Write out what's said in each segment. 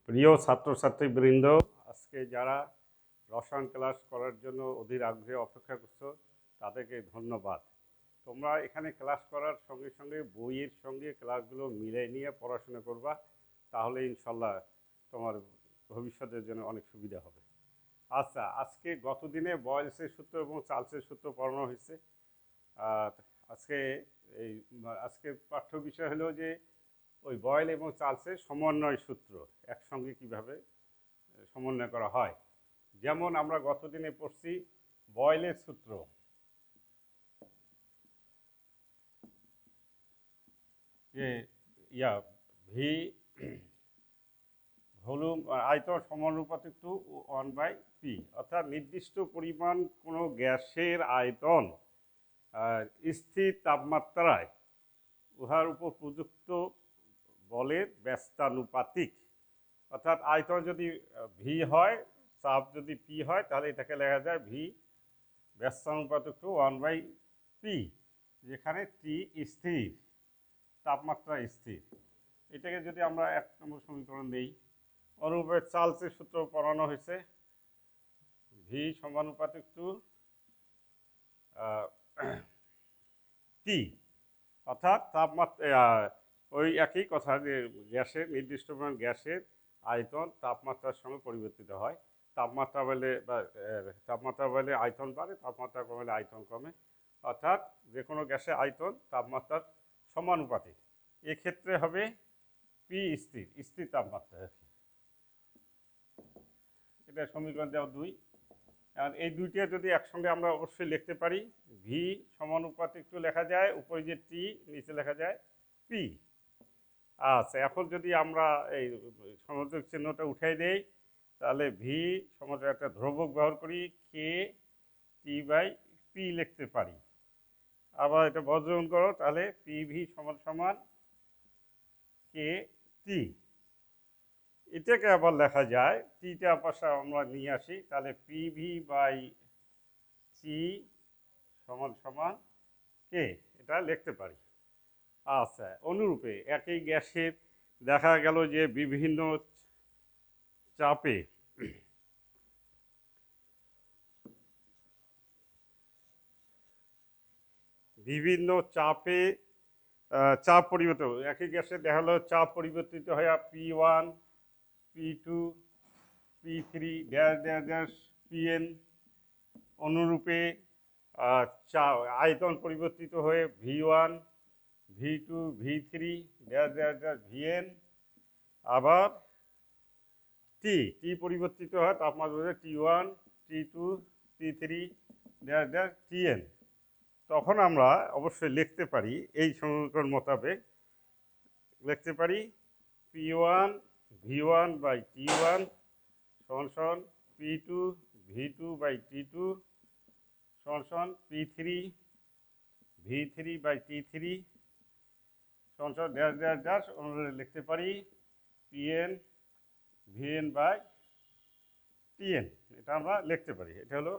প্রিয় ছাত্রছাত্রীবৃন্দ, আজকে যারা রসায়ন ক্লাস করার জন্য অধীর আগ্রহে অপেক্ষা করছো তাদেরকে ধন্যবাদ। তোমরা এখানে ক্লাস করার সঙ্গে সঙ্গে বইয়ের সঙ্গে ক্লাসগুলো মিলে নিয়ে পড়াশোনা করবা, তাহলে ইনশাল্লাহ তোমার ভবিষ্যতের জন্য অনেক সুবিধা হবে। আচ্ছা, আজকে গতদিনে বয়েলসের সূত্র এবং চার্লসের সূত্র পড়ানো হয়েছে। আজকে এই আজকের পাঠ্য বিষয় হলো যে ওই বয়েল এবং চার্লসের সমন্বয় সূত্র একসঙ্গে কিভাবে সমন্বয় করা হয়। যেমন আমরা গতদিনে পড়ছি বয়েলের সূত্র, যে ভি ভলিউম আয়তন সমানুপাতিক টু 1/p, অর্থাৎ নির্দিষ্ট পরিমাণ কোনো গ্যাসের আয়তন স্থির তাপমাত্রায় উহার উপর প্রযুক্ত বলের ব্যস্তানুপাতিক। অর্থাৎ আয়তন যদি ভি হয়, চাপ যদি পি হয়, তাহলে এটাকে লেখা যায় ভি ব্যস্তানুপাতিক টু 1/p, যেখানে টি স্থির, তাপমাত্রা স্থির। এটাকে যদি আমরা 1 নম্বর সমীকরণ দিই, অনুরূপে চার্লসের সূত্র পড়ানো হয়েছে, ভি সমানুপাতিক টু টি, অর্থাৎ তাপমাত্রা ওই একই কথা, যে গ্যাসের নির্দিষ্ট পরিমাণ গ্যাসের আয়তন তাপমাত্রার সঙ্গে পরিবর্তিত হয়। তাপমাত্রা বাড়লে আয়তন বাড়ে, তাপমাত্রা কমলে আয়তন কমে, অর্থাৎ যে কোনো গ্যাসের আয়তন তাপমাত্রার সমানুপাতিক। এক্ষেত্রে হবে পি স্থির তাপমাত্রা। এটা সমীকরণ দেওয়া 2। আর এই দুইটা যদি একসঙ্গে আমরা অবশ্যই লিখতে পারি, ভি সমানুপাতিক টু লেখা যায়, উপরে যে টি, নিচে লেখা যায় পি। আচ্ছা, এখন যদি আমরা এই সমযোগ চিহ্নটা উঠাই দেই, তাহলে ভি সমযোগ একটা ধ্রুবক ব্যবহার করি, কে টি বাই পি লিখতে পারি। আবার এটা বজ্রগ্রহণ করো, তাহলে পি ভি সমান সমান কে টি। এটাকে আবার লেখা যায়, টিটা পাশে আমরা নিয়ে আসি, তাহলে পি ভি বাই টি সমান সমান কে, এটা লিখতে পারি। আচ্ছা, অনুরূপে একই গ্যাসের দেখা গেল যে বিভিন্ন চাপে চাপ পরিবর্তন, একই গ্যাসে দেখা গেলো চাপ পরিবর্তিত হয় P1, P2, P3 dash dash dash Pn। অনুরূপে আয়তন পরিবর্তিত হয়ে V1, V2, V3 dash dash dash Vn। আবার টি পরিবর্তিত হয় তাপমাত্রা T1, T2, T3 dash dash Tn। তখন আমরা অবশ্যই লিখতে পারি, এই সমীকরণ মোতাবেক লিখতে পারি P1 V1 বাই T1 সমান সমান P2 V2 বাই T2 সমান সমান P3 V3 বাই T3 সমান সমান ড্যাশ ড্যাশ ড্যাশ। আমরা লিখতে পারি Pn Vn বাই Tn। এটা আমরা লিখতে পারি। এটা হলো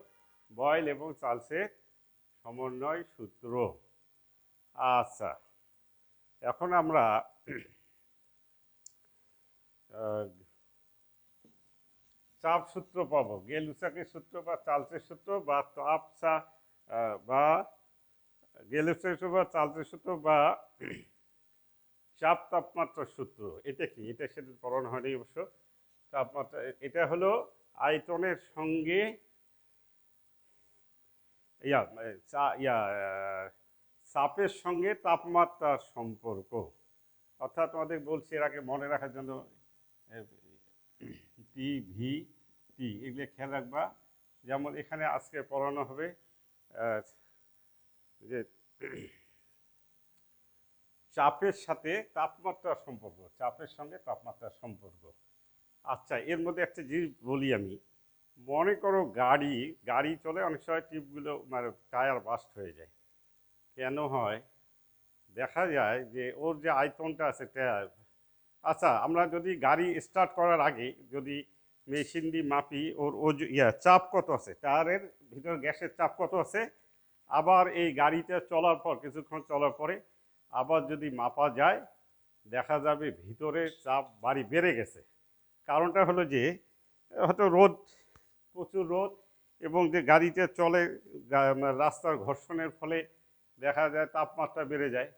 বয়েল এবং চার্লসের সমন্বয় সূত্র। আচ্ছা, এখন আমরা চাপ সূত্র পাবো, গেলুসাকের সূত্র বা চার্লসের সূত্র বা গেলুসাকের সূত্র বা চার্লসের সূত্র বা চাপ তাপমাত্রার সূত্র। এটা কি? এটা সেটা পড়ানো হয়নি অবশ্য। তাপমাত্রা, এটা হলো আয়তনের সঙ্গে চাপের সঙ্গে তাপমাত্রার সম্পর্ক। অর্থাৎ তোমাদের বলছি এর আগে মনে রাখার জন্য, টি ভি টি এগুলো খেয়াল রাখবা। যেমন এখানে আজকে পড়ানো হবে যে চাপের সাথে তাপমাত্রার সম্পর্ক, চাপের সঙ্গে তাপমাত্রার সম্পর্ক। আচ্ছা, এর মধ্যে একটা জিনিস বলি আমি। মনে করো গাড়ি চলে, অনেক সময় টিউবগুলো মানে টায়ার বাস্ট হয়ে যায়। কেন হয়? দেখা যায় যে ওর যে আয়তনটা আছে টায়ার, আচ্ছা আমরা যদি গাড়ি স্টার্ট করার আগে যদি মেশিন দিয়ে মাপি ওর চাপ কত আছে, টায়ারের ভিতর গ্যাসের চাপ কত আছে, আবার এই গাড়িটা চলার পর কিছুক্ষণ চলার পরে আবার যদি মাপা যায়, দেখা যাবে ভিতরে চাপ বেড়ে গেছে। কারণটা হলো যে হয়তো রোদ, প্রচুর রোদ, এবং যে গাড়িতে চলে রাস্তার ঘর্ষণের ফলে দেখা যায় তাপমাত্রা বেড়ে যায়।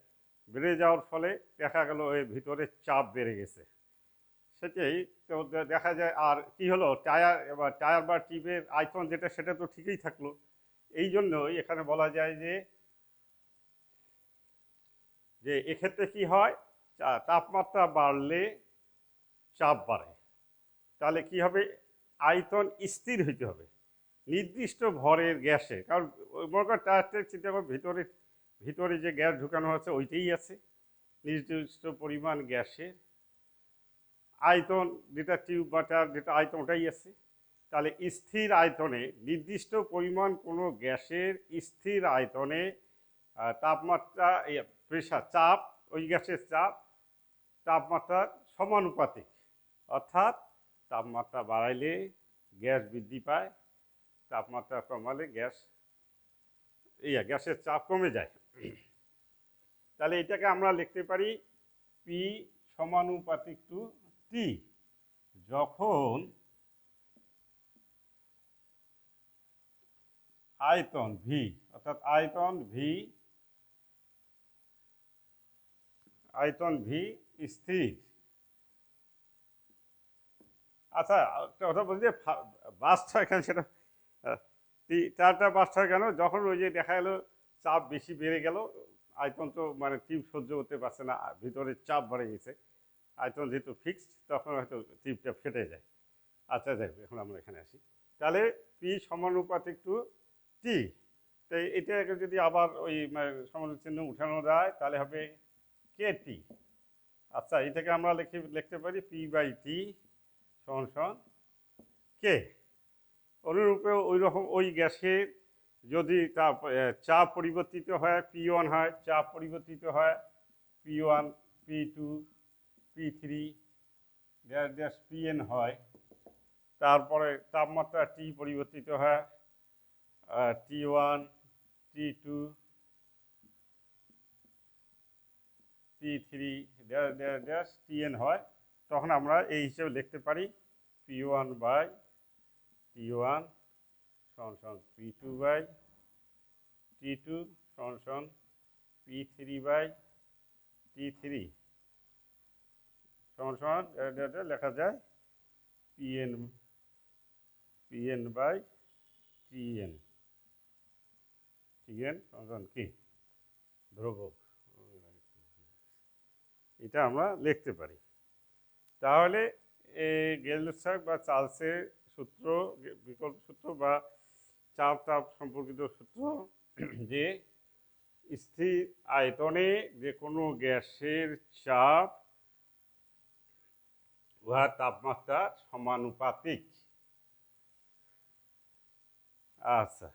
বেড়ে যাওয়ার ফলে দেখা গেল এর ভিতরে চাপ বেড়ে গেছে। সেটাই তো দেখা যায়। আর কি হলো, টায়ার বা টিউবের আয়তন যেটা সেটা তো ঠিকই থাকলো। এই জন্যই এখানে বলা যায় যে যে এক্ষেত্রে কি হয়, তাপমাত্রা বাড়লে চাপ বাড়ে। তাহলে কি হবে, আয়তন স্থির হইতে হবে নির্দিষ্ট ভরের গ্যাসে। কারণ মনে করেন টায়ারটার চিন্তা করো, ভিতরে ভিতরে যে গ্যাস ঢুকানো আছে ওইটাই আছে, নির্দিষ্ট পরিমাণ গ্যাসের আয়তন, যেটা টিউব বা টায়ার যেটা আয়তন ওটাই আছে। তাহলে স্থির আয়তনে নির্দিষ্ট পরিমাণ কোনো গ্যাসের স্থির আয়তনে তাপমাত্রা, প্রেশার, চাপ, ওই গ্যাসের চাপ তাপমাত্রার সমানুপাতিক। অর্থাৎ তাপমাত্রা বাড়াইলে গ্যাস বৃদ্ধি পায়, তাপমাত্রা কমালে গ্যাসের চাপ কমে যায়। তাহলে এটাকে আমরা লিখতে পারি পি সমানুপাতিক টু টি। যখন আয়তন ভি, অর্থাৎ আয়তন ভি স্থির। আচ্ছা, একটা কথা বলছি যে বাস্ট হয় কেন সেটা, চারটা বাস্ট হয় কেন, যখন ওই যে দেখা গেলো চাপ বেশি বেড়ে গেল, আয়তন তো মানে টিউব সহ্য করতে পারছে না, ভিতরে চাপ বেড়ে গেছে, আয়তন যেহেতু ফিক্সড তখন হয়তো টিউবটা ফেটে যায়। আচ্ছা যাই, এখন আমরা এখানে আসি। তাহলে পি সমানুপাতিক টু টি। তো এটাকে যদি আবার ওই সমানুপাতিক চিহ্ন উঠানো যায় তাহলে হবে কে টি। আচ্ছা, এটাকে আমরা লিখতে পারি পি বাই টি সমান সমান কে। অনুরূপে ওই রকম ওই গ্যাসের যদি চাপ পরিবর্তিত হয়, P1 হয়, চাপ পরিবর্তিত হয় P1, P2, P3, Pn হয়। তারপরে তাপমাত্রা T পরিবর্তিত হয়, T1, T2, T3, Tn হয়। তখন আমরা এই হিসেবে লিখতে পারি P1 বাই T1 সমান সমান P2 বাই T2 সমান সমান P3 বাই T3 সমান সমান লেখা যায় Pn বাই Tn। সমান সমান কি ধ্রুবক, এটা আমরা লিখতে পারি। তাহলে গেলস্টাক বা চার্লসের সূত্র, বিকল্প সূত্র বা চাপ তাপ সম্পর্কিত সূত্র, যে স্থির আয়তনে যে কোনো গ্যাসের চাপ উহার তাপমাত্রা সমানুপাতিক। আচ্ছা,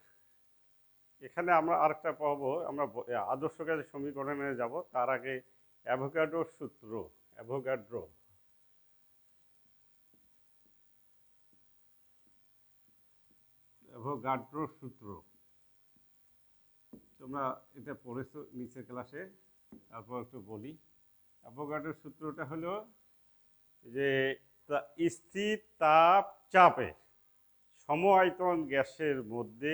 এখানে আমরা আরেকটা পাবো, আমরা আদর্শ গ্যাসের সমীকরণে যাব, তার আগে অ্যাভোগাড্রোর সূত্র। অ্যাভোগাড্রোর সূত্র তোমরা এটা পড়েছো নিচের ক্লাসে, তারপর একটু বলি। অ্যাভোগাড্রোর সূত্রটা হলো যে স্থির তাপ চাপে সম আয়তন গ্যাসের মধ্যে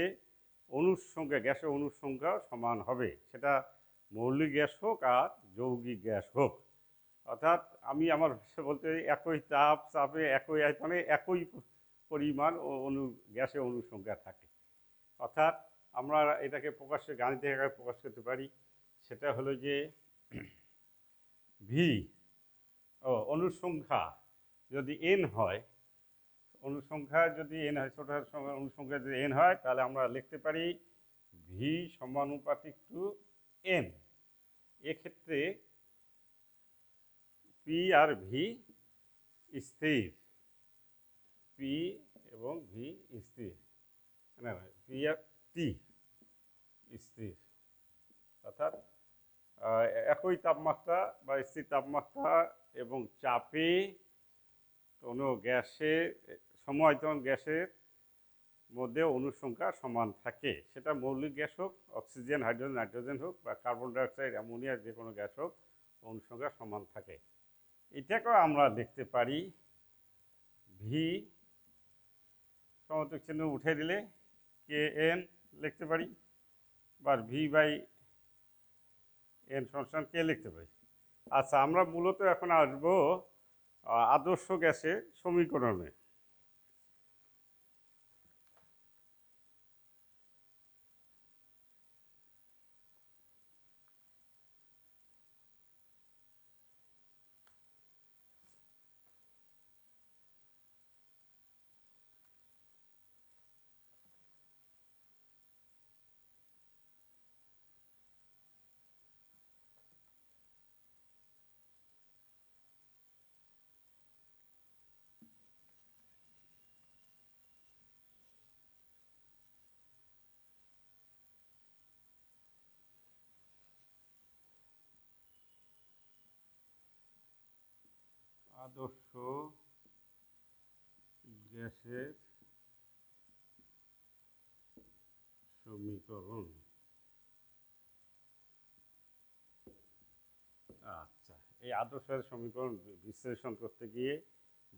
অণুর সংখ্যা, গ্যাসের অণুর সংখ্যা সমান হবে, সেটা মৌলিক গ্যাস হোক আর যৌগিক গ্যাস হোক। অর্থাৎ আমি আমার ভাষা বলতে একই চাপে একই আয়তনে একই পরিমাণ গ্যাসের অণুর সংখ্যা থাকে। অর্থাৎ আমরা এটাকে গাণিতিক আকারে প্রকাশ করতে পারি। সেটা হলো যে ভি অণুর সংখ্যা যদি এন হয়, অনুসংখ্যা যদি এন হয়, ছোট অনুসংখ্যা যদি এন হয়, তাহলে আমরা লিখতে পারি ভি সমানুপাতিক টু এন। এক্ষেত্রে পি আর ভি স্থির, পি এবং ভি স্থির, না পি আর টি স্থির। অর্থাৎ একই তাপমাত্রা বা স্থির তাপমাত্রা এবং চাপে কোনো গ্যাসের সম-আয়তন গ্যাসের মধ্যে অণুর সংখ্যা সমান থাকে, সেটা মৌলিক গ্যাস হোক, অক্সিজেন, হাইড্রোজেন, নাইট্রোজেন হোক, বা কার্বন ডাইঅক্সাইড, অ্যামোনিয়া, যে কোনো গ্যাস হোক, অণুর সংখ্যা সমান থাকে। এটাকেও আমরা লিখতে পারি ভি সমতুক চিহ্ন উঠে দিলে কে এন লিখতে পারি, বা ভি বাই এন সমান কে লিখতে পারি। আচ্ছা, আমরা মূলত এখন আসবো আদর্শ গ্যাসের সমীকরণে। আদর্শ গ্যাসের সমীকরণ। আচ্ছা, এই আদর্শ সমীকরণ বিশ্লেষণ করতে গিয়ে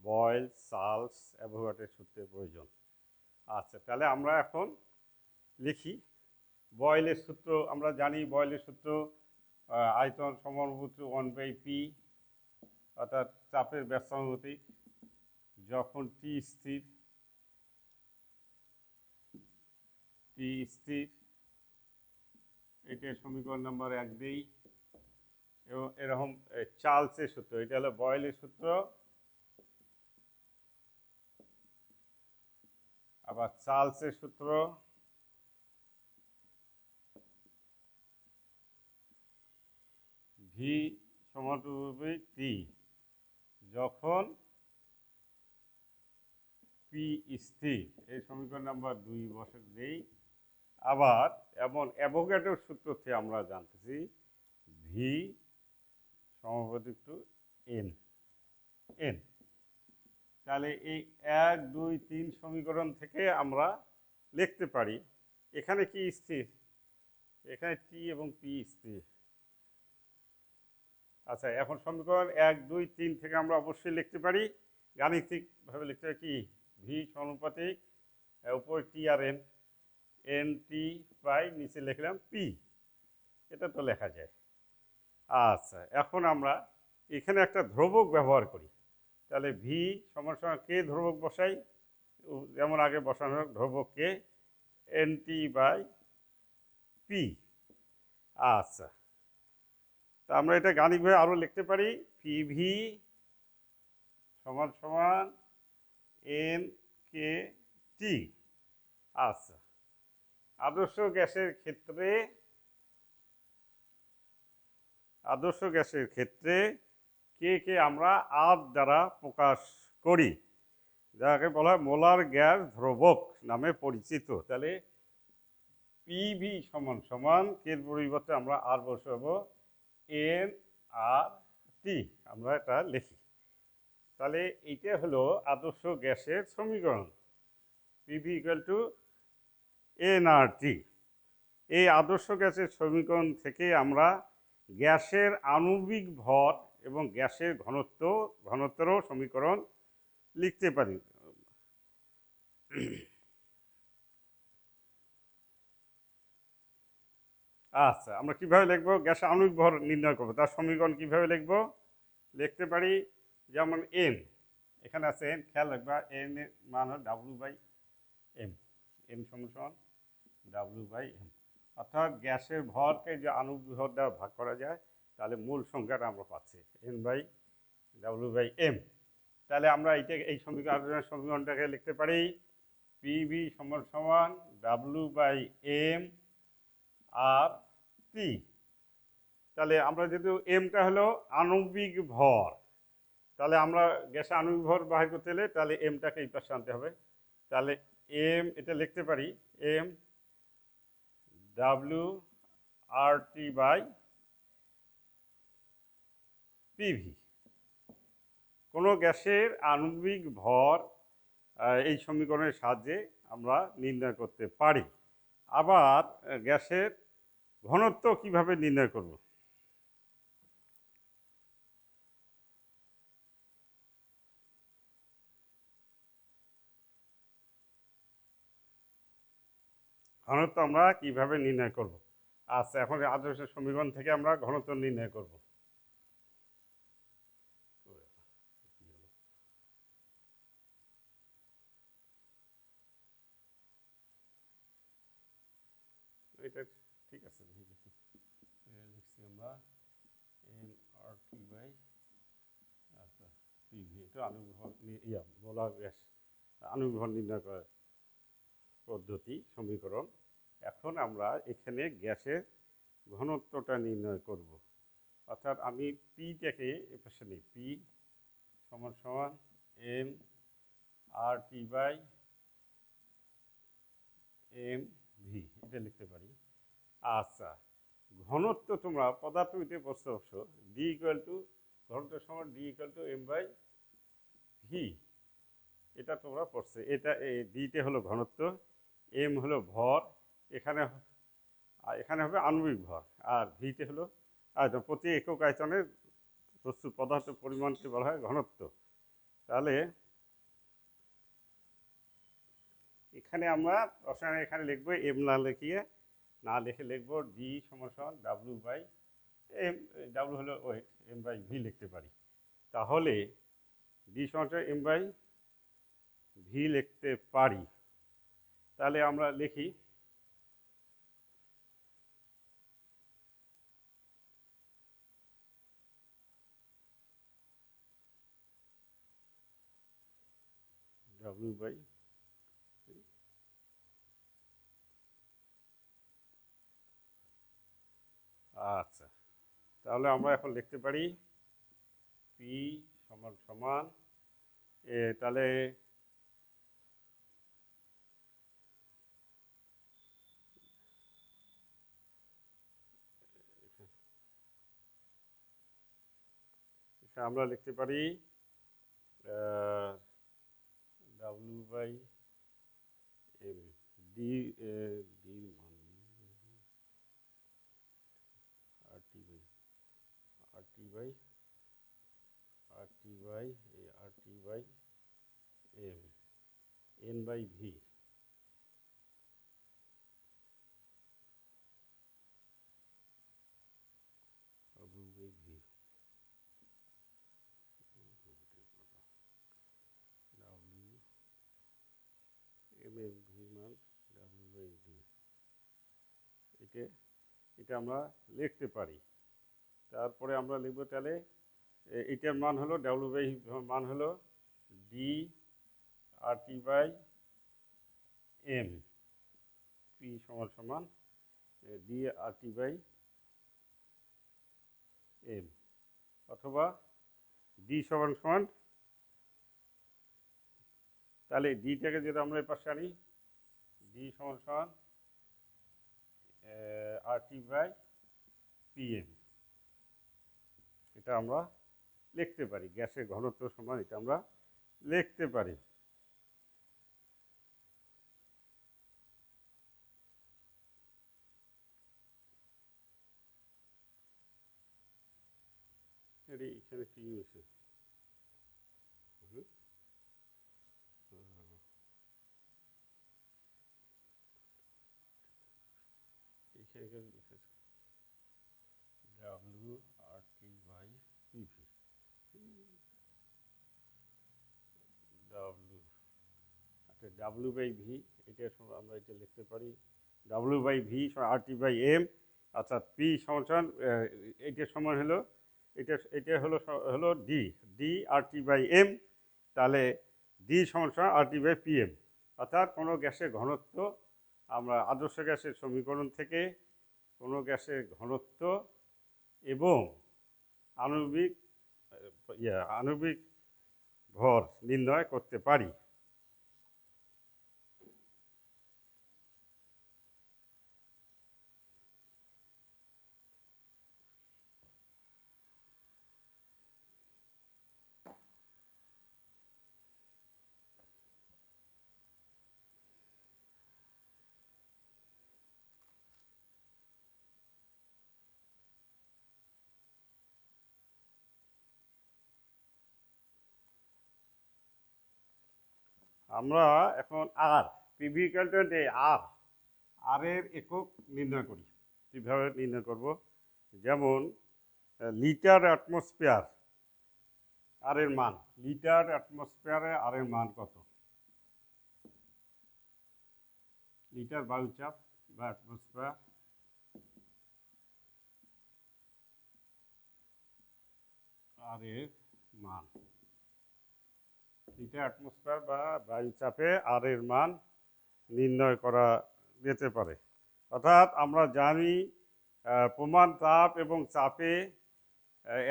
বয়েল, চার্লস, অ্যাভোগাড্রোর সূত্রের প্রয়োজন। আচ্ছা, তাহলে আমরা এখন লিখি। বয়েলের সূত্র আমরা জানি, বয়েলের সূত্র আয়তন সমানুপাতিক 1/p, অর্থাৎ চাপের ব্যস্তানুপাতিক যখন টি স্থির, এটার সমীকরণ নাম্বার 1 দিই। এবং এরকম চার্লসের সূত্র, এটা হলো বয়েলের সূত্র, আবার চার্লসের সূত্র ভি সমানুপাতিক টি যখন পি স্থির, এই সমীকরণ নাম্বার 2 বসে দেই। আবার এমন অ্যাভোগাড্রোর সূত্র থেকে আমরা জানতেছি ভি সমানুপাতিক টু এন। তাহলে এই 1, 2, 3 সমীকরণ থেকে আমরা লিখতে পারি এখানে কি স্থির, এখানে টি এবং পি স্থির। আচ্ছা, এখন সমীকরণ 1, 2, 3 থেকে আমরা অবশ্যই লিখতে পারি, গাণিতিকভাবে লিখতে পারি কি, ভি সমানুপাতিক উপরে টি আর এন, এন টি বাই নিচে লিখলাম পি, এটা তো লেখা যায়। আচ্ছা, এখন আমরা এখানে একটা ধ্রুবক ব্যবহার করি। তাহলে ভি সমান সমান কে ধ্রুবক বসাই, যেমন আগে বসানো হোক ধ্রুবক কে, এন টি বাই পি। আচ্ছা, তা আমরা এটা গাণিতিকভাবে আরও লিখতে পারি, পি ভি সমান সমান এন কে টি। আচ্ছা, আদর্শ গ্যাসের ক্ষেত্রে কে আমরা আর দ্বারা প্রকাশ করি, যাকে বলা হয় মোলার গ্যাস ধ্রুবক নামে পরিচিত। তাহলে পিভি সমান সমান কে পরিবর্তে আমরা আর বসাবো এন আর টি, আমরা এটা লিখি। তাহলে এইটা হলো আদর্শ গ্যাসের সমীকরণ, পিভি ইকুয়াল টু এন আর টি। এই আদর্শ গ্যাসের সমীকরণ থেকে আমরা গ্যাসের আণবিক ভর এবং গ্যাসের ঘনত্বেরও সমীকরণ লিখতে পারি। আচ্ছা, আমরা কিভাবে লিখবো, গ্যাসের আণবিক ভর নির্ণয় করবো, তার সমীকরণ কিভাবে লিখবো, লিখতে পারি যেমন এন, এখানে আছে এন, খেয়াল রাখবা এন এর মান হয় ডাব্লিউ বাই এম, এম সমান ডাব্লিউ বাই এম। অর্থাৎ গ্যাসের ভরকে যে আণবিক ভর দ্বারা ভাগ করা যায়, তাহলে মূল সংখ্যাটা আমরা পাচ্ছি N by W by M. তাহলে আমরা এই সমীকরণটাকে লিখতে পারি পিভি সমান সমান W by M R T. তাহলে আমরা যেহেতু এমটা হলো আণবিক ভর, তাহলে আমরা গ্যাসে আণবিক ভর বাহির করতে হলে তাহলে এমটাকে এই পাশে আনতে হবে। তাহলে এম এটা লিখতে পারি M W R T by PV. কোনো গ্যাসের আণবিক ভর এই সমীকরণের সাহায্যে আমরা নির্ণয় করতে পারি। আবার গ্যাসের ঘনত্ব কিভাবে নির্ণয় করব, ঘনত্ব আমরা কিভাবে নির্ণয় করব। আচ্ছা, এখন আদর্শ সমীকরণ থেকে আমরা ঘনত্ব নির্ণয় করব। এটা ঠিক আছে, লিখছি আমরা এন আর টি বাই, আচ্ছা, পিভি, এটা আণবিক ভর বলা গ্যাস আণবিক ভর নির্ণয় করার পদ্ধতি সমীকরণ। এখন আমরা এখানে গ্যাসের ঘনত্বটা নির্ণয় করব। অর্থাৎ আমি পিটাকে এপাশে নিই, পি সমান সমান M R T by M V, এটা লিখতে পারি। আচ্ছা, ঘনত্ব তোমরা পদার্থবিদে প্রশ্ন অবশ্য ডি ইকুয়াল টু, ঘনত্ব সমান D equal to M by V, এটা তোমরা পড়ছে। এটা ডিতে হলো ঘনত্ব, এম হলো ভর, এখানে এখানে হবে আণবিক ভর, আর ভিতে হলো আয়তন। প্রতি একক আয়তনের বস্তু পদার্থের পরিমাণকে বলা হয় ঘনত্ব। তাহলে এখানে আমরা রসায়নে এখানে লিখবো এম না লিখিয়ে, না লিখে লিখবো ডি সমান সমান ডাব্লিউ বাই এম, ডাব্লিউ হলো ওয়েট, এম বাই ভি লিখতে পারি। তাহলে ডি সমান সমান এম বাই ভি লিখতে পারি। তাহলে আমরা লিখি ডাব্লিউ বাই, আচ্ছা, তাহলে আমরা এখন লিখতে পারি পি সমান সমান তাহলে আমরা লিখতে পারি ডাব্লিউ বাই এম, ডি ডির মান R T by R T by R T by R T by M, N by V, W by V, W M M V মান ডাব্লিউ বাই ডি, এটা এটা আমরা লিখতে পারি। তারপরে আমরা লিখব তাহলে এটার মান হলো ডাব্লিউ বাই মান হলো D R T by M, P সমান সমান D R T by M, অথবা ডি সমান সমান, তাহলে ডিটাকে যদি আমরা এ পাশে আনি, ডি সমান সমান আর টি বাই পিএম, এটা আমরা লিখতে পারি। গ্যাসের ঘনত্ব সমান এটা আমরা লিখতে পারি। এখানে কি হয়েছে, এখানে লিখেছে W R T by PV, W, আচ্ছা, ডাব্লিউ বাই ভি, এটা আমরা এটা লিখতে পারি W by V R T by M, আচ্ছা, পি সমান সমান এইটার সমান হলো এটা, এটা হলো হলো D, D R T by M, তাহলে ডি সমান সমান R T by P M. অর্থাৎ কোনো গ্যাসের ঘনত্ব আমরা আদর্শ গ্যাসের সমীকরণ থেকে কোনো গ্যাসের ঘনত্ব এবং আণবিক আণবিক ভর নির্ণয় করতে পারি। আমরা এখন আর পিভি ইকুয়াল টু আর আর এর একক নির্ণয় করি। কীভাবে নির্ণয় করব? যেমন লিটার অ্যাটমসফিয়ার আর এর মান, লিটার অ্যাটমসফিয়ারে আর এর মান কত? লিটার বায়ুচাপ বা অ্যাটমসফিয়ার আর এর মান, লিটার অ্যাটমসফিয়ার বা বায়ুচাপে আর এর মান নির্ণয় করা যেতে পারে। অর্থাৎ আমরা জানি প্রমাণ তাপ এবং চাপে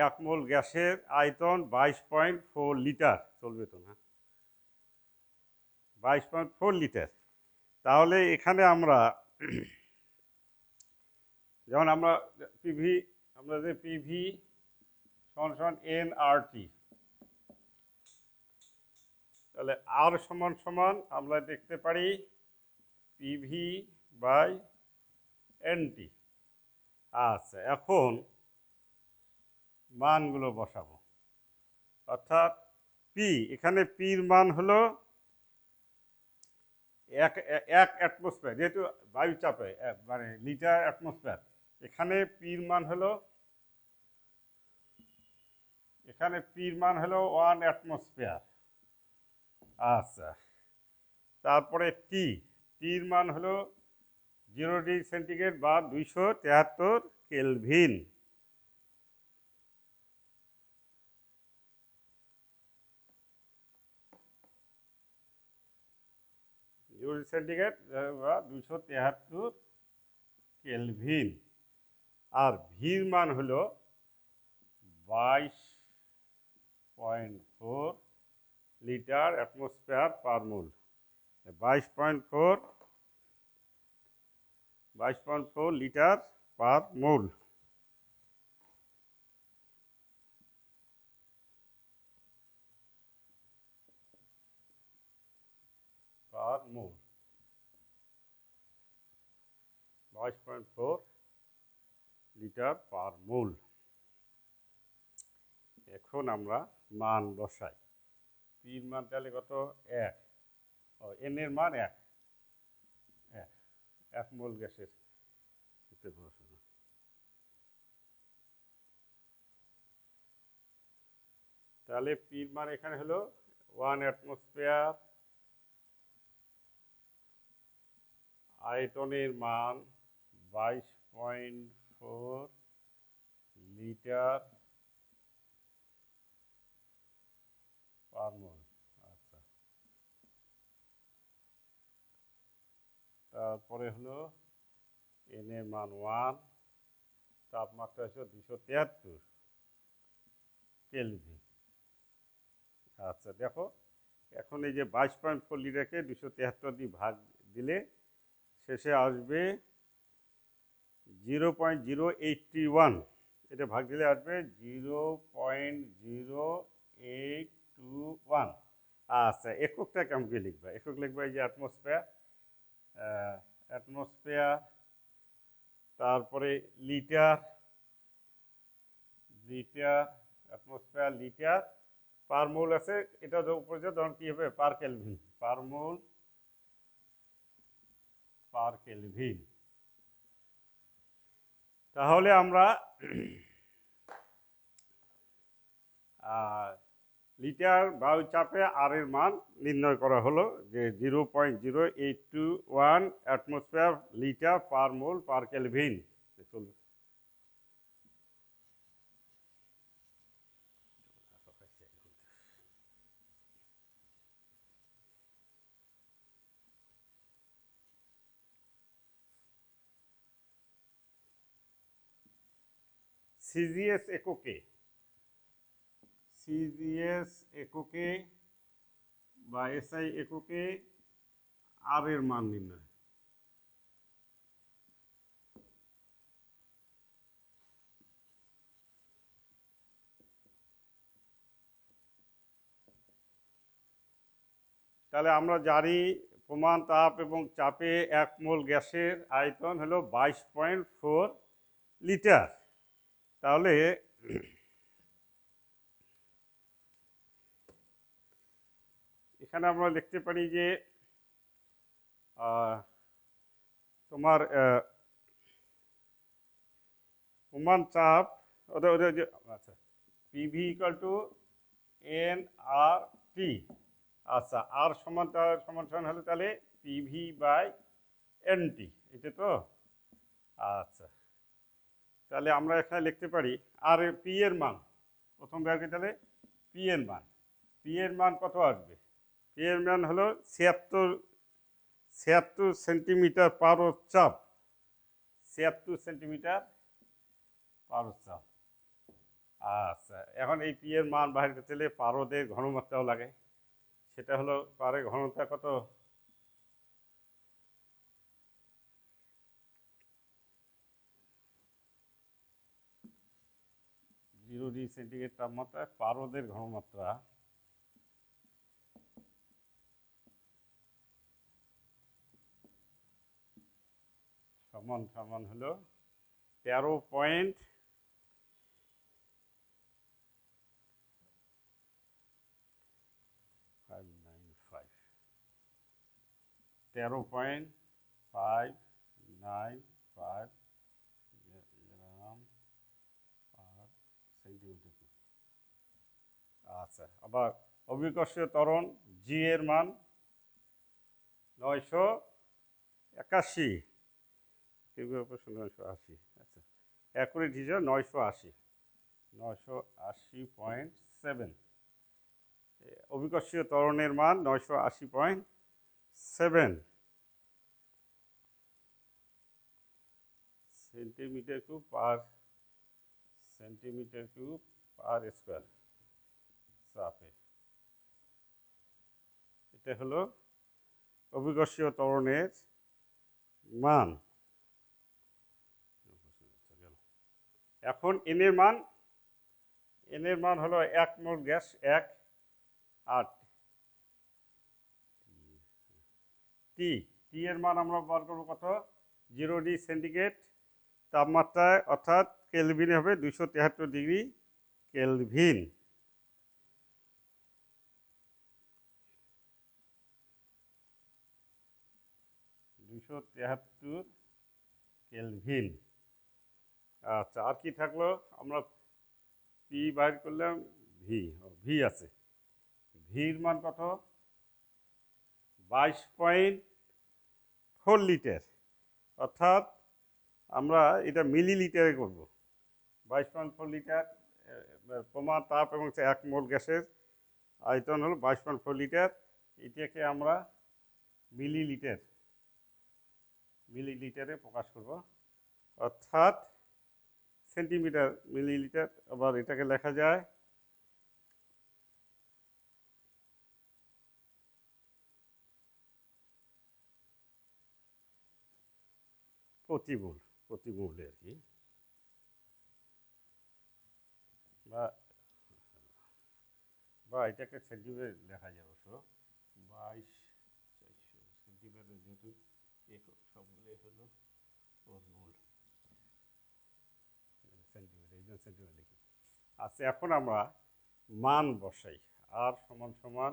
1 মোল গ্যাসের আয়তন 22.4 লিটার, চলবে তো না, 22.4 লিটার। তাহলে এখানে আমরা যেমন আমরা পিভি, আমরা যে পিভি সমান এনআরটি, তাহলে আর সমান সমান আমরা দেখতে পারি পিভি বাই এনটি। আচ্ছা, এখন মানগুলো বসাবো। অর্থাৎ পি, এখানে পির মান হলো 1 অ্যাটমসফিয়ার, যেহেতু বায়ুচাপে মানে লিটার অ্যাটমসফিয়ার, এখানে পির মান হলো, এখানে পির মান হলো 1 অ্যাটমসফিয়ার। আচ্ছা, তারপরে টির মান হলো 0 ডিগ্রি সেন্টিগ্রেড বা 273 কেলভিন। সেন্টিগ্রেড বা 273 কেলভিন। আর ভির মান হলো 22.4 লিটার অ্যাটমসফিয়ার পার মোল। 22.4 লিটার পার মোল। পার মোল 22.4 লিটার পার মোল। এখন আমরা মান বসাই। পির মান তাহলে কত? 1। এন এর মান 1 মোল গ্যাসের পড়াশোনা। তাহলে পির মান এখানে হলো 1 অ্যাটমসফিয়ার, আয়তনের মান 22.4 লিটার পার মোল। আচ্ছা, তারপরে হলো এন এর মান 1, তাপমাত্রা হচ্ছে 273 কেলভিন। আচ্ছা, দেখো এখন এই যে 22.4 লিটারকে 273 দিয়ে ভাগ দিলে শেষে আসবে 0.0821। এটা ভাগ দিলে আসবে 0.0821। আচ্ছা, এককটা কেমন করে লিখবা? একক লিখবা এই যে অ্যাটমসফিয়ার, অ্যাটমসফিয়ার, তারপরে litre, litre atmosphere litre per mole আছে, এটা উপরে তখন কি হবে? Per kelvin, per mole per kelvin. তাহলে আমরা লিটার বায়ুচাপে আর এর মান নির্ণয় করা হলো যে 0.0821 atmosphere litre per mole per kelvin. CGS এককে, সিজিএস এককে বা এসআই এককে আর এর মান নির্ণয়। তাহলে আমরা জানি প্রমাণ তাপ এবং চাপে 1 মোল গ্যাসের আয়তন হলো 22.4 লিটার। তাহলে এখানে আমরা লিখতে পারি যে তোমার প্রমাণ চাপ ওদের ওদের যে আচ্ছা পিভি ইকুয়াল টু এন আর টি। আচ্ছা আর সমান সমান সমান হলে তাহলে পিভি বাই এন টি, এটা তো। আচ্ছা তাহলে আমরা এখানে লিখতে পারি আর পি এর মান প্রথম ব্র্যাকেট, তাহলে পি এর মান, পি এর মান কত আসবে? পি এর মান হলো 76 সেন্টিমিটার পার চাপ, 76 সেন্টিমিটার পার চাপ। আচ্ছা এখন এই পি এর মান বাহির করতে হলে পারদের ঘনমাত্রাও লাগে, সেটা হলো পারের ঘনতা কত? জিরো ডিগ্রি সেন্টিগ্রেড তাপমাত্রায় পারদের ঘনমাত্রা সমান সমান হলো 13.595, 13.595 গ্রাম পার সেন্টিমিটার। আচ্ছা আবার অভিকর্ষীয় ত্বরণ জি এর মান 981, 980। আচ্ছা অ্যাকুরেট হিসাবে 980, 980.7। অভিকর্ষীয় ত্বরণের মান 980.7 সেন্টিমিটার কিউব পার সেন্টিমিটার কিউব পার স্কোয়ার চাপে। এটা হলো অভিকর্ষীয় ত্বরণের মান। এখন এনের মান, এনের মান হলো 1 মোল গ্যাস 1, আর টি, টি এর মান আমরা বার করবো কত? 0 ডিগ্রি সেন্টিগ্রেড তাপমাত্রায়, অর্থাৎ কেলভিনে হবে 273 ডিগ্রি কেলভিন। কেলভিন। আচ্ছা আর কি থাকলো? আমরা পি বাইর করলাম, ভি, ভি আছে, ভির মান কত? 22.4 লিটার, অর্থাৎ আমরা এটা মিলি লিটারে করব। 22.4 লিটার প্রমাণ তাপ এবং 1 মোল গ্যাসের আয়তন হলো 22.4 লিটার। এটাকে আমরা মিলি লিটারে প্রকাশ করব, অর্থাৎ সেন্টিমিটার মিলিলিটার। আবার এটাকে লেখা যায় প্রতি মোল, প্রতি মোলে আর কি, বা বা এটাকে সেন্টিমিটার লেখা যায় অবশ্য। 22,400 সেন্টিমিটার, যেহেতু একক সবগুলো হলো ওর মোল, সেন্টিমিটার, এই জন্য সেন্টিমিটার লিখি। আচ্ছা এখন আমরা মান বসাই। আর সমান সমান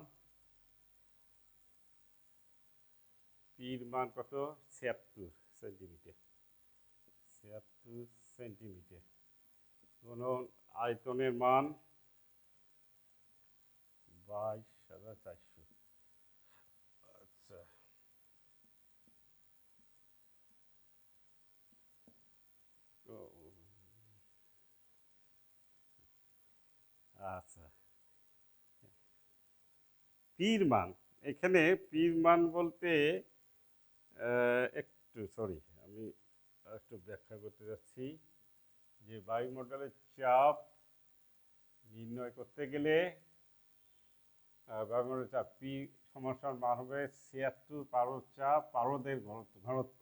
পির মান কত? 76 সেন্টিমিটার, 76 সেন্টিমিটার গুণন আয়তনের মান 22,400। আচ্ছা আচ্ছা পির মান, এখানে পির মান বলতে একটু সরি, আমি একটু ব্যাখ্যা করতে যাচ্ছি যে বায়ুমণ্ডলের চাপ নির্ণয় করতে গেলে বায়ুমণ্ডলের চাপ পি সমস্যার মান হবে 76 পারদ চাপ, পারদের ঘনত্ব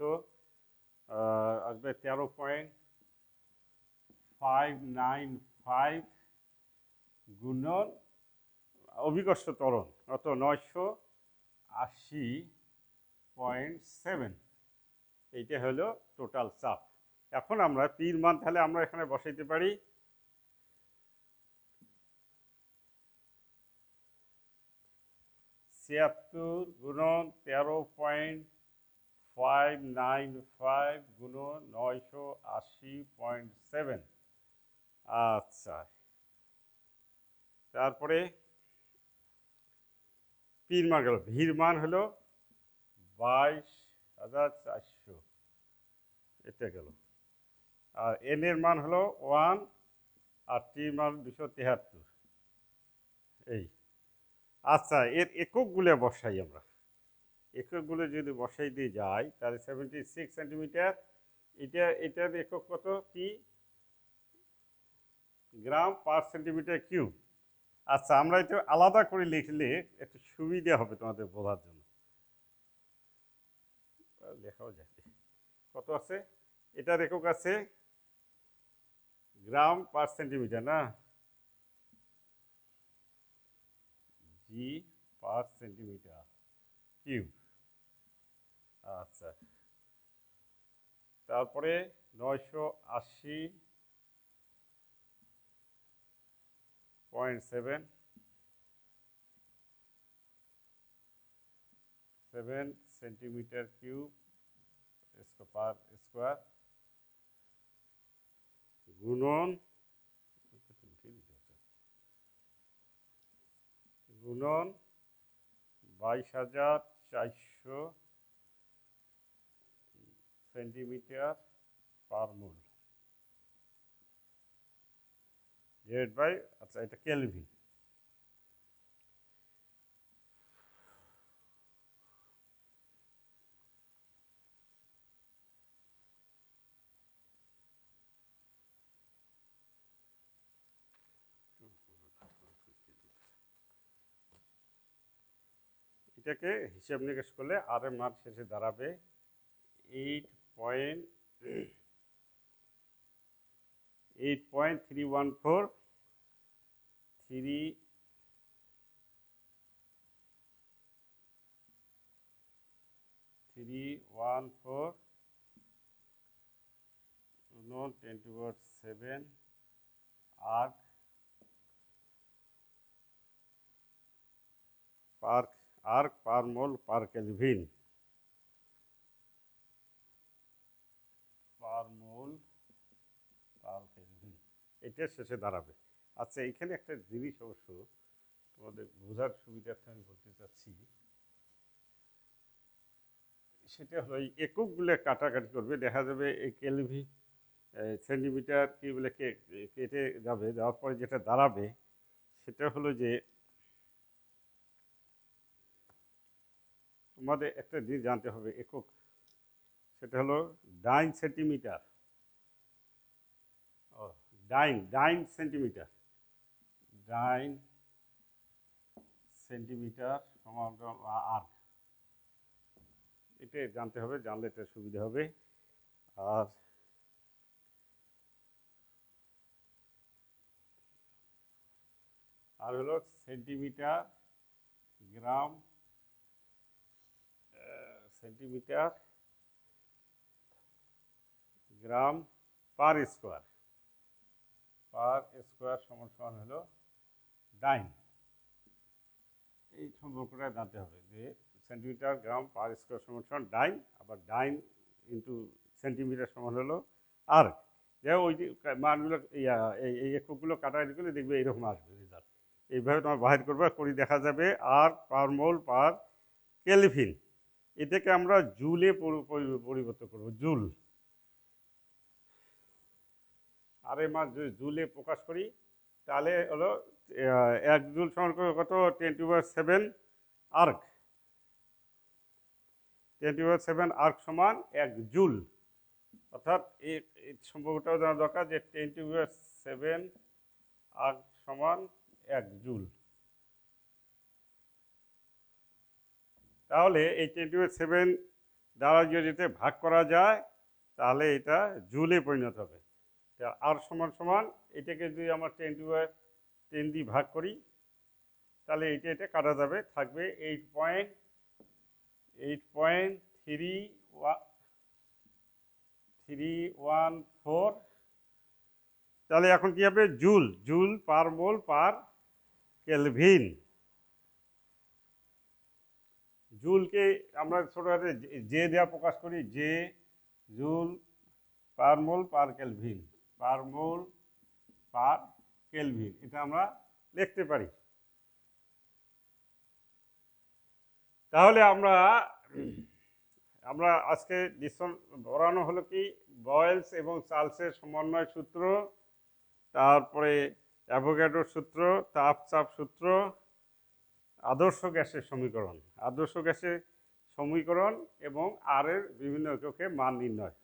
আসবে 13.595 গুণন অভিকর্ষ ত্বরণ কত? 980.7। এইটা হলো টোটাল চাপ। এখন আমরা পির মান তাহলে আমরা এখানে বসাইতে পারি 76 গুণন 595 গুণন 980.7। আচ্ছা, তারপরে পির মান গেল, ভির মান হলো 22,400, এটা গেল। আর এন এর মান হলো 1, আর টির মান 273, এই। আচ্ছা, এর এককগুলো বসাই আমরা। এককগুলো যদি বসাই দিয়ে যাই তাহলে 76 সেন্টিমিটার, এটার একক কত? কি? গ্রাম পার সেন্টিমিটার কিউব। আচ্ছা, আমরা এটা আলাদা করে লিখলে একটু সুবিধা হবে তোমাদের বোঝার জন্য। লেখাও যাবে। কত আছে? এটার একক আছে গ্রাম পার সেন্টিমিটার, না? G per centimetre cube. আচ্ছা, তারপরে 980.7 সেন্টিমিটার কিউব পার স্কোয়ার গুণন 22,400 centimetre per mole divide by, আচ্ছা এটা কেলভিন। এটাকে হিসাব নিকাশ করলে আর এর মান শেষে দাঁড়াবে 8.314 10^7 আর্ক পার মোল পার কেলভিন, এটা শেষে দাঁড়াবে। আচ্ছা, এখানে একটা জিনিস অবশ্য তোমাদের বোঝার সুবিধার্থে আমি বলতে চাচ্ছি, সেটা হলো এই এককগুলো কাটাকাটি করবে, দেখা যাবে এই কেলভি সেন্টিমিটার কি বলে কেটে যাবে, যাওয়ার পরে যেটা দাঁড়াবে সেটা হলো যে তোমাদের একটা জিনিস জানতে হবে একক, সেটা হলো ডাইন সেন্টিমিটার। ডাইন সেন্টিমিটার সমান আর্ক, এটা জানতে হবে, জানলে এটা সুবিধা হবে। আর হলো সেন্টিমিটার গ্রাম পার স্কোয়ার সমান সমান হলো ডাইন। এই সম্পর্কটা জানতে হবে যে সেন্টিমিটার গ্রাম পার স্কোয়ার সমান সমান ডাইন, আবার ডাইন ইন্টু সেন্টিমিটার সমান হলো আর্ক। যাই ওই যে মানগুলো এই এককগুলো কাটাকাটি করলে দেখবে এরকম আসবে রেজাল্ট। এইভাবে তোমার বাহির করবে, করি দেখা যাবে আর্ক পার মোল পার কেলভিন। এটাকে আমরা জুলে পরিবর্তন করবো, জুল। আর এই মান যদি জুলে প্রকাশ করি তাহলে হলো 1 জুল সমান কত? 10^7 আর্ক। 10^7 আর্ক সমান 1 জুল। অর্থাৎ এই সম্পর্কটাও জানা দরকার যে 10^7 আর্ক সমান 1 জুল। তাহলে এই 10^7 দ্বারা যদি ভাগ করা যায় তাহলে এটা জুলে পরিণত হবে। আর সমান সমান এটাকে যদি আমরা 10^10 দিয়ে ভাগ করি তাহলে এটা কাটা যাবে, থাকবে 8.314। তাহলে এখন কি হবে? Joule per mole per kelvin. জুলকে আমরা ছোট হাতে জে দেওয়া প্রকাশ করি, J joule per mole per kelvin, per mole per kelvin, এটা আমরা লিখতে পারি। তাহলে আমরা আজকে পড়ানো হলো কি বয়েলস এবং চার্লসের সমন্বয় সূত্র, তারপরে অ্যাভোগাড্রোর সূত্র, তাপচাপ সূত্র, আদর্শ গ্যাসের সমীকরণ এবং আর এর বিভিন্ন এককে মান নির্ণয়।